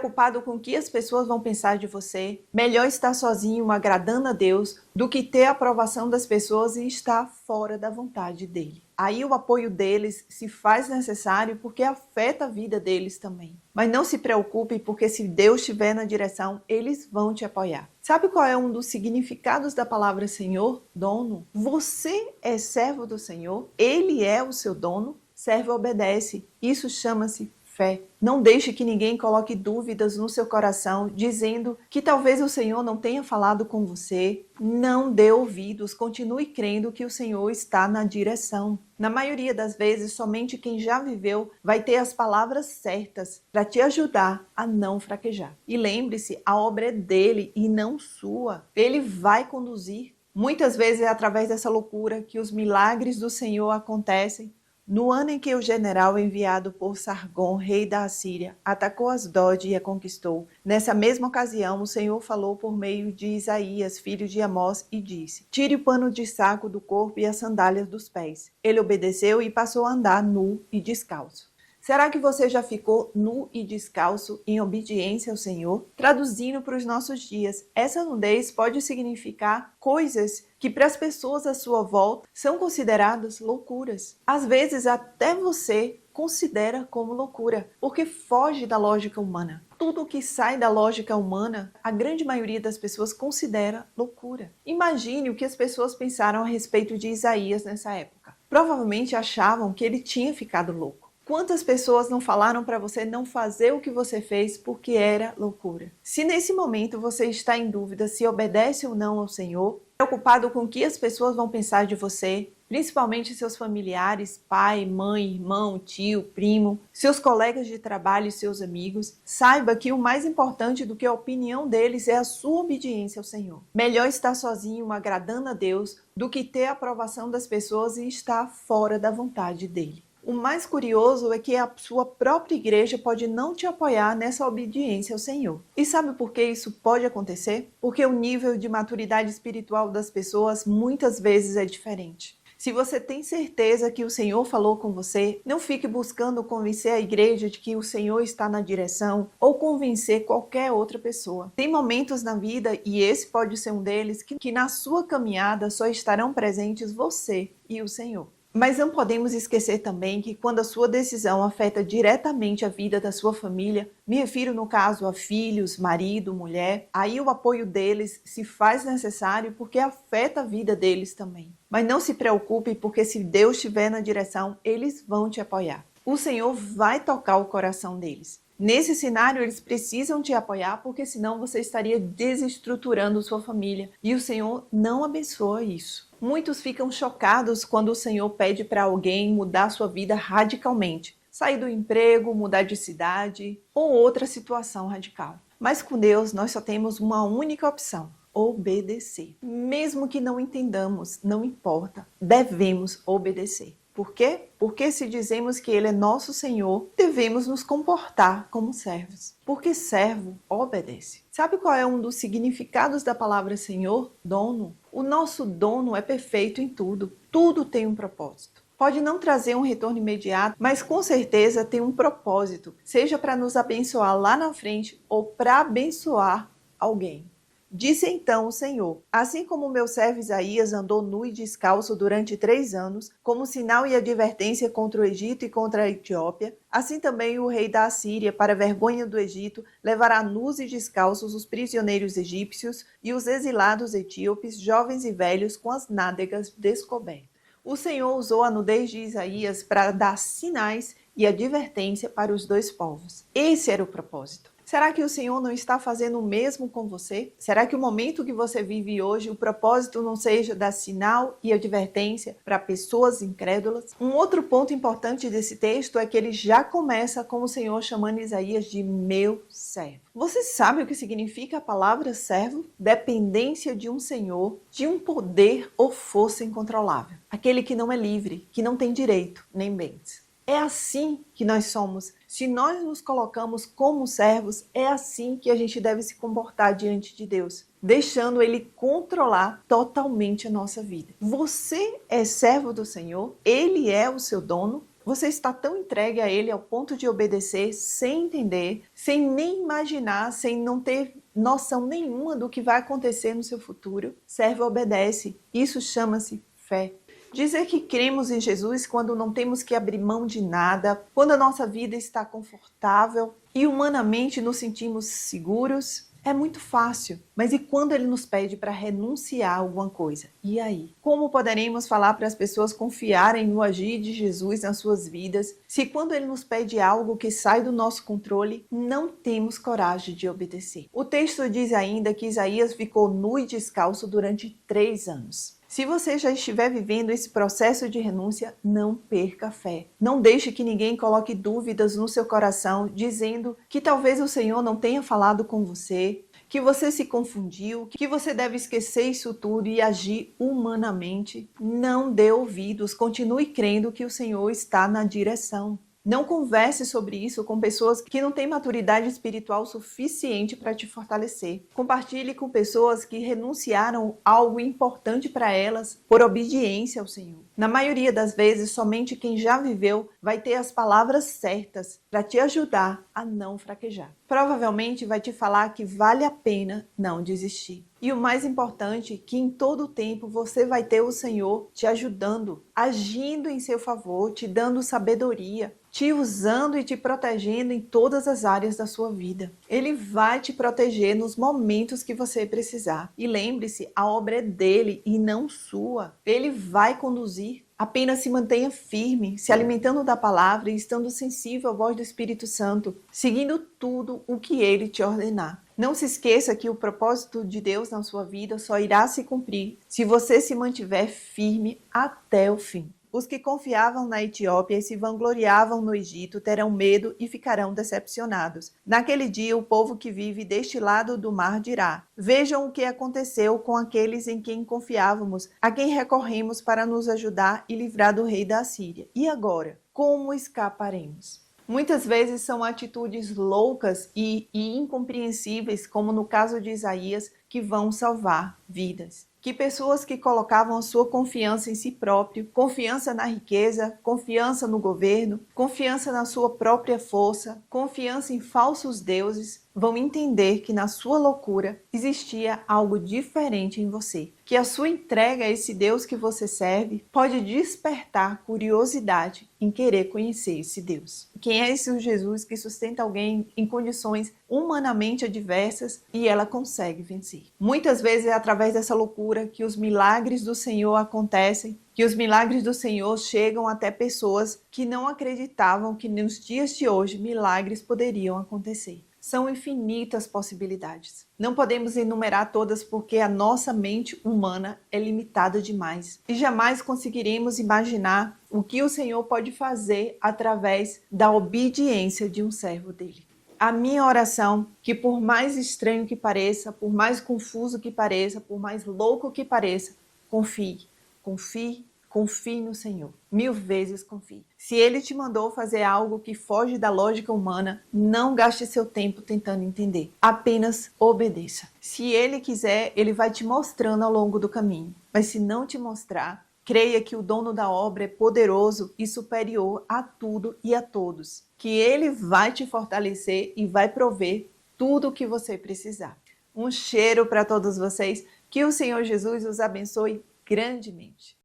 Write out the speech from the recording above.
preocupado com o que as pessoas vão pensar de você, melhor estar sozinho agradando a Deus do que ter a aprovação das pessoas e estar fora da vontade dele. Aí o apoio deles se faz necessário porque afeta a vida deles também. Mas não se preocupe, porque se Deus estiver na direção, eles vão te apoiar. Sabe qual é um dos significados da palavra Senhor, dono? Você é servo do Senhor, Ele é o seu dono, servo obedece. Isso chama-se fé. Não deixe que ninguém coloque dúvidas no seu coração, dizendo que talvez o Senhor não tenha falado com você. Não dê ouvidos, continue crendo que o Senhor está na direção. Na maioria das vezes, somente quem já viveu vai ter as palavras certas para te ajudar a não fraquejar. E lembre-se, a obra é dele e não sua. Ele vai conduzir. Muitas vezes é através dessa loucura que os milagres do Senhor acontecem. No ano em que o general enviado por Sargom, rei da Assíria, atacou Asdod e a conquistou, nessa mesma ocasião o Senhor falou por meio de Isaías, filho de Amós, e disse: tire o pano de saco do corpo e as sandálias dos pés. Ele obedeceu e passou a andar nu e descalço. Será que você já ficou nu e descalço em obediência ao Senhor? Traduzindo para os nossos dias, essa nudez pode significar coisas que para as pessoas à sua volta são consideradas loucuras. Às vezes até você considera como loucura, porque foge da lógica humana. Tudo que sai da lógica humana, a grande maioria das pessoas considera loucura. Imagine o que as pessoas pensaram a respeito de Isaías nessa época. Provavelmente achavam que ele tinha ficado louco. Quantas pessoas não falaram para você não fazer o que você fez porque era loucura? Se nesse momento você está em dúvida se obedece ou não ao Senhor, preocupado com o que as pessoas vão pensar de você, principalmente seus familiares, pai, mãe, irmão, tio, primo, seus colegas de trabalho e seus amigos, saiba que o mais importante do que a opinião deles é a sua obediência ao Senhor. Melhor estar sozinho agradando a Deus do que ter a aprovação das pessoas e estar fora da vontade dele. O mais curioso é que a sua própria igreja pode não te apoiar nessa obediência ao Senhor. E sabe por que isso pode acontecer? Porque o nível de maturidade espiritual das pessoas muitas vezes é diferente. Se você tem certeza que o Senhor falou com você, não fique buscando convencer a igreja de que o Senhor está na direção ou convencer qualquer outra pessoa. Tem momentos na vida, e esse pode ser um deles, que na sua caminhada só estarão presentes você e o Senhor. Mas não podemos esquecer também que quando a sua decisão afeta diretamente a vida da sua família, me refiro no caso a filhos, marido, mulher, aí o apoio deles se faz necessário porque afeta a vida deles também. Mas não se preocupe, porque se Deus estiver na direção, eles vão te apoiar. O Senhor vai tocar o coração deles. Nesse cenário, eles precisam te apoiar, porque senão você estaria desestruturando sua família. E o Senhor não abençoa isso. Muitos ficam chocados quando o Senhor pede para alguém mudar sua vida radicalmente. Sair do emprego, mudar de cidade ou outra situação radical. Mas com Deus, nós só temos uma única opção: obedecer. Mesmo que não entendamos, não importa, devemos obedecer. Por quê? Porque se dizemos que Ele é nosso Senhor, devemos nos comportar como servos. Porque servo obedece. Sabe qual é um dos significados da palavra Senhor? Dono. O nosso dono é perfeito em tudo. Tudo tem um propósito. Pode não trazer um retorno imediato, mas com certeza tem um propósito. Seja para nos abençoar lá na frente ou para abençoar alguém. Disse então o Senhor: assim como o meu servo Isaías andou nu e descalço durante 3 anos, como sinal e advertência contra o Egito e contra a Etiópia, assim também o rei da Assíria, para vergonha do Egito, levará nus e descalços os prisioneiros egípcios e os exilados etíopes, jovens e velhos, com as nádegas descobertas. O Senhor usou a nudez de Isaías para dar sinais e advertência para os 2 povos. Esse era o propósito. Será que o Senhor não está fazendo o mesmo com você? Será que o momento que você vive hoje, o propósito não seja dar sinal e advertência para pessoas incrédulas? Um outro ponto importante desse texto é que ele já começa com o Senhor chamando Isaías de meu servo. Você sabe o que significa a palavra servo? Dependência de um senhor, de um poder ou força incontrolável. Aquele que não é livre, que não tem direito nem bens. É assim que nós somos. Se nós nos colocamos como servos, é assim que a gente deve se comportar diante de Deus, deixando Ele controlar totalmente a nossa vida. Você é servo do Senhor, Ele é o seu dono. Você está tão entregue a Ele ao ponto de obedecer sem entender, sem nem imaginar, sem não ter noção nenhuma do que vai acontecer no seu futuro. Serve e obedece. Isso chama-se fé. Dizer que cremos em Jesus quando não temos que abrir mão de nada, quando a nossa vida está confortável e humanamente nos sentimos seguros, é muito fácil. Mas e quando Ele nos pede para renunciar a alguma coisa? E aí? Como poderemos falar para as pessoas confiarem no agir de Jesus nas suas vidas, se quando Ele nos pede algo que sai do nosso controle, não temos coragem de obedecer? O texto diz ainda que Isaías ficou nu e descalço durante 3 anos. Se você já estiver vivendo esse processo de renúncia, não perca a fé. Não deixe que ninguém coloque dúvidas no seu coração, dizendo que talvez o Senhor não tenha falado com você, que você se confundiu, que você deve esquecer isso tudo e agir humanamente. Não dê ouvidos, continue crendo que o Senhor está na direção. Não converse sobre isso com pessoas que não têm maturidade espiritual suficiente para te fortalecer. Compartilhe com pessoas que renunciaram a algo importante para elas por obediência ao Senhor. Na maioria das vezes, somente quem já viveu vai ter as palavras certas para te ajudar a não fraquejar. Provavelmente vai te falar que vale a pena não desistir. E o mais importante, que em todo o tempo você vai ter o Senhor te ajudando, agindo em seu favor, te dando sabedoria, te usando e te protegendo em todas as áreas da sua vida. Ele vai te proteger nos momentos que você precisar. E lembre-se, a obra é dele e não sua. Ele vai conduzir. Apenas se mantenha firme, se alimentando da palavra e estando sensível à voz do Espírito Santo, seguindo tudo o que ele te ordenar. Não se esqueça que o propósito de Deus na sua vida só irá se cumprir se você se mantiver firme até o fim. Os que confiavam na Etiópia e se vangloriavam no Egito terão medo e ficarão decepcionados. Naquele dia, o povo que vive deste lado do mar dirá: vejam o que aconteceu com aqueles em quem confiávamos, a quem recorremos para nos ajudar e livrar do rei da Assíria. E agora, como escaparemos? Muitas vezes são atitudes loucas e incompreensíveis, como no caso de Isaías, que vão salvar vidas. Que pessoas que colocavam a sua confiança em si próprio, confiança na riqueza, confiança no governo, confiança na sua própria força, confiança em falsos deuses, vão entender que na sua loucura existia algo diferente em você. Que a sua entrega a esse Deus que você serve pode despertar curiosidade em querer conhecer esse Deus. Quem é esse Jesus que sustenta alguém em condições humanamente adversas e ela consegue vencer? Muitas vezes é através dessa loucura que os milagres do Senhor acontecem, que os milagres do Senhor chegam até pessoas que não acreditavam que nos dias de hoje milagres poderiam acontecer. São infinitas possibilidades. Não podemos enumerar todas porque a nossa mente humana é limitada demais. E jamais conseguiremos imaginar o que o Senhor pode fazer através da obediência de um servo dele. A minha oração, que por mais estranho que pareça, por mais confuso que pareça, por mais louco que pareça, confie, confie, confie no Senhor. 1000 vezes confie. Se Ele te mandou fazer algo que foge da lógica humana, não gaste seu tempo tentando entender. Apenas obedeça. Se Ele quiser, Ele vai te mostrando ao longo do caminho. Mas se não te mostrar, creia que o dono da obra é poderoso e superior a tudo e a todos. Que Ele vai te fortalecer e vai prover tudo o que você precisar. Um cheiro para todos vocês. Que o Senhor Jesus os abençoe grandemente.